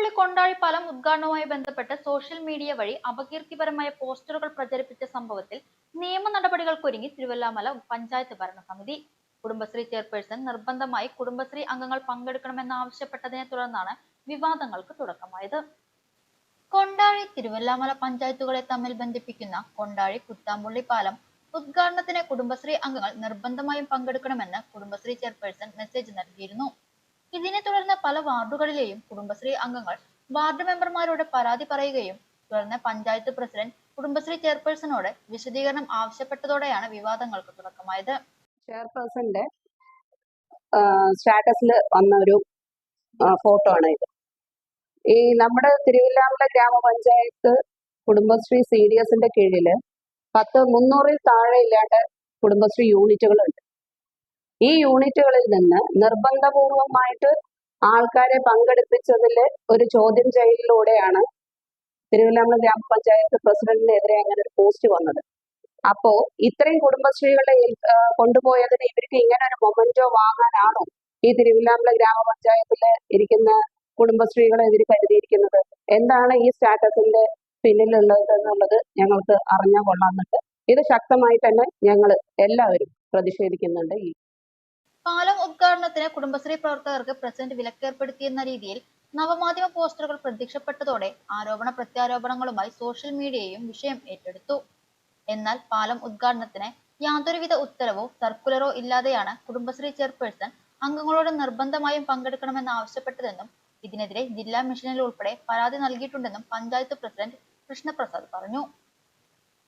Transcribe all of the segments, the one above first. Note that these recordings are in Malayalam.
കുത്താമ്പുള്ളി കൊണ്ടാഴി പാലം ഉദ്ഘാടനവുമായി ബന്ധപ്പെട്ട് സോഷ്യൽ മീഡിയ വഴി അപകീർത്തിപരമായ പോസ്റ്ററുകൾ പ്രചരിപ്പിച്ച സംഭവത്തിൽ നിയമ നടപടികൾക്കൊരുങ്ങി തിരുവല്ലാമല പഞ്ചായത്ത് ഭരണസമിതി. കുടുംബശ്രീ ചെയർപേഴ്സൺ നിർബന്ധമായി കുടുംബശ്രീ അംഗങ്ങൾ പങ്കെടുക്കണമെന്നാവശ്യപ്പെട്ടതിനെ തുടർന്നാണ് വിവാദങ്ങൾക്ക് തുടക്കമായത്. കൊണ്ടാഴി തിരുവല്ലാമല പഞ്ചായത്തുകളെ തമ്മിൽ ബന്ധിപ്പിക്കുന്ന കൊണ്ടാഴി കുത്താമ്പുള്ളി പാലം ഉദ്ഘാടനത്തിന് കുടുംബശ്രീ അംഗങ്ങൾ നിർബന്ധമായും പങ്കെടുക്കണമെന്ന് കുടുംബശ്രീ ചെയർപേഴ്സൺ മെസ്സേജ് നൽകിയിരുന്നു. ഇതിനെ തുടർന്ന് പല വാർഡുകളിലെയും കുടുംബശ്രീ അംഗങ്ങൾ വാർഡ് മെമ്പർമാരോട് പരാതി പറയുകയും തുടർന്ന് പഞ്ചായത്ത് പ്രസിഡന്റ് കുടുംബശ്രീ ചെയർപേഴ്സണോട് വിശദീകരണം ആവശ്യപ്പെട്ടതോടെയാണ് വിവാദങ്ങൾക്ക് തുടക്കമായത്. ചെയർപേഴ്സന്റെ സ്റ്റാറ്റസിൽ വന്ന ഒരു ഫോട്ടോ ആണ് ഇത്. ഈ നമ്മുടെ തിരുവില്ലാമല ഗ്രാമപഞ്ചായത്ത് കുടുംബശ്രീ CDSന്റെ കീഴില് 300-ൽ താഴെ ഇല്ലാണ്ട് കുടുംബശ്രീ യൂണിറ്റുകളുണ്ട്. ഈ യൂണിറ്റുകളിൽ നിന്ന് നിർബന്ധപൂർവമായിട്ട് ആൾക്കാരെ പങ്കെടുപ്പിച്ചതിൽ ഒരു ചോദ്യം ചെയ്യലിലൂടെയാണ് തിരുവല്ലാമല ഗ്രാമപഞ്ചായത്ത് പ്രസിഡന്റിനെതിരെ അങ്ങനെ ഒരു പോസ്റ്റ് വന്നത്. അപ്പോ ഇത്രയും കുടുംബശ്രീകളെ കൊണ്ടുപോയതിന് ഇവർക്ക് ഇങ്ങനെ ഒരു മൊമെന്റോ വാങ്ങാനാണോ ഈ തിരുവല്ലാമല ഗ്രാമപഞ്ചായത്തില് ഇരിക്കുന്ന കുടുംബശ്രീകളെ ഇവർ കരുതിയിരിക്കുന്നത്? എന്താണ് ഈ സ്റ്റാറ്റസിന്റെ പിന്നിലുള്ളത് എന്നുള്ളത് ഞങ്ങൾക്ക് അറിഞ്ഞാൽ കൊള്ളാമെന്നുണ്ട്. ഇത് ശക്തമായി തന്നെ ഞങ്ങൾ എല്ലാവരും പ്രതിഷേധിക്കുന്നുണ്ട്. ഈ പാലം ഉദ്ഘാടനത്തിന് കുടുംബശ്രീ പ്രവർത്തകർക്ക് പ്രസിഡന്റ് വിലക്കേർപ്പെടുത്തിയെന്ന രീതിയിൽ നവമാധ്യമ പോസ്റ്ററുകൾ പ്രത്യക്ഷപ്പെട്ടതോടെ ആരോപണ പ്രത്യാരോപണങ്ങളുമായി സോഷ്യൽ മീഡിയയും വിഷയം ഏറ്റെടുത്തു. എന്നാൽ പാലം ഉദ്ഘാടനത്തിന് യാതൊരുവിധ ഉത്തരവോ സർക്കുലറോ ഇല്ലാതെയാണ് കുടുംബശ്രീ ചെയർപേഴ്സൺ അംഗങ്ങളോട് നിർബന്ധമായും പങ്കെടുക്കണമെന്ന് ആവശ്യപ്പെട്ടതെന്നും ഇതിനെതിരെ ജില്ലാ മിഷനിൽ ഉൾപ്പെടെ പരാതി നൽകിയിട്ടുണ്ടെന്നും പഞ്ചായത്ത് പ്രസിഡന്റ് കൃഷ്ണപ്രസാദ് പറഞ്ഞു.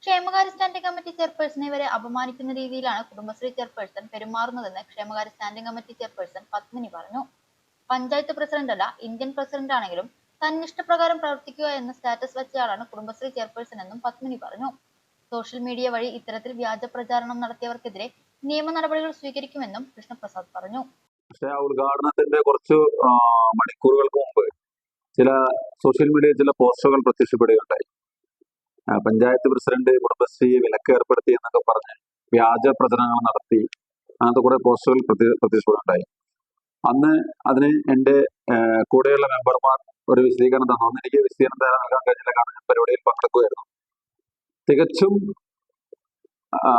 ക്ഷേമകാര്യ സ്റ്റാൻഡിംഗ് കമ്മിറ്റി ചെയർപേഴ്സണെ വരെ അപമാനിക്കുന്ന രീതിയിലാണ് കുടുംബശ്രീ ചെയർപേഴ്സൺ പെരുമാറുന്നതെന്ന് ക്ഷേമകാര്യ സ്റ്റാൻഡിംഗ് കമ്മിറ്റി ചെയർപേഴ്സൺ പത്മിനി പറഞ്ഞു. പഞ്ചായത്ത് പ്രസിഡന്റല്ല, ഇന്ത്യൻ പ്രസിഡന്റ് ആണെങ്കിലും തന്നിഷ്ടപ്രകാരം പ്രവർത്തിക്കുക എന്ന സ്റ്റാറ്റസ് വെച്ചയാളാണ് കുടുംബശ്രീ ചെയർപേഴ്സൺ എന്നും പത്മിനി പറഞ്ഞു. സോഷ്യൽ മീഡിയ വഴി ഇത്തരത്തിൽ വ്യാജ പ്രചാരണം നടത്തിയവർക്കെതിരെ നിയമ നടപടികൾ സ്വീകരിക്കുമെന്നും കൃഷ്ണപ്രസാദ് പറഞ്ഞു. ഉദ്ഘാടനത്തിന്റെ കുറച്ച് മണിക്കൂറുകൾക്ക് മുമ്പ് ചില സോഷ്യൽ മീഡിയയിൽ ചില പോസ്റ്ററുകൾ പ്രത്യക്ഷപ്പെടുകയുണ്ടായി. പഞ്ചായത്ത് പ്രസിഡന്റ് കുടുംബശ്രീയെ വിലക്ക് ഏർപ്പെടുത്തി എന്നൊക്കെ പറഞ്ഞ് വ്യാജ പ്രചരണങ്ങൾ നടത്തി അങ്ങനത്തെ കുറെ പോസ്റ്ററുകൾ പ്രത്യക്ഷപ്പെടുകയുണ്ടായി. അന്ന് അതിന് എൻ്റെ കൂടെയുള്ള മെമ്പർമാർ ഒരു വിശദീകരണം തന്നു. അന്ന് എനിക്ക് വിശദീകരണം നൽകാൻ കഴിഞ്ഞില്ല, കാരണം ഞാൻ പരിപാടിയിൽ പങ്കെടുക്കുകയായിരുന്നു. തികച്ചും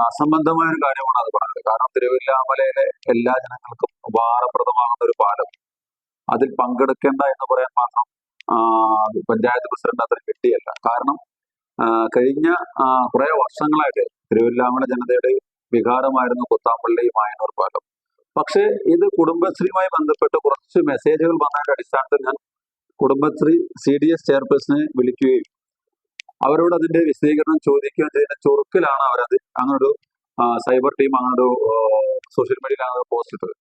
അസംബന്ധമായ ഒരു കാര്യമാണ് അത് പറഞ്ഞത്. കാരണം തിരുവല്ലാമലയിലെ എല്ലാ ജനങ്ങൾക്കും ഉപകാരപ്രദമാകുന്ന ഒരു പാലം അതിൽ പങ്കെടുക്കേണ്ട എന്ന് പറയാൻ മാത്രം പഞ്ചായത്ത് പ്രസിഡന്റ് അതിന് കിട്ടിയല്ല. കാരണം കഴിഞ്ഞ കുറെ വർഷങ്ങളായിട്ട് തിരുവല്ലാമല ജനതയുടെ വികാരമായിരുന്നു കുത്താമ്പള്ളി മായനൂർ പാലം. പക്ഷേ ഇത് കുടുംബശ്രീയുമായി ബന്ധപ്പെട്ട് കുറച്ച് മെസ്സേജുകൾ വന്നതിന്റെ അടിസ്ഥാനത്തിൽ ഞാൻ കുടുംബശ്രീ CDS ചെയർപേഴ്സണെ വിളിക്കുകയും അവരോട് അതിന്റെ വിശദീകരണം ചോദിക്കുകയും ചെയ്യുന്ന ചുരുക്കിലാണ് അവരത് അങ്ങനൊരു സൈബർ ടീം അങ്ങനൊരു സോഷ്യൽ മീഡിയയിൽ അങ്ങനെ പോസ്റ്റ് ഇട്ടത്.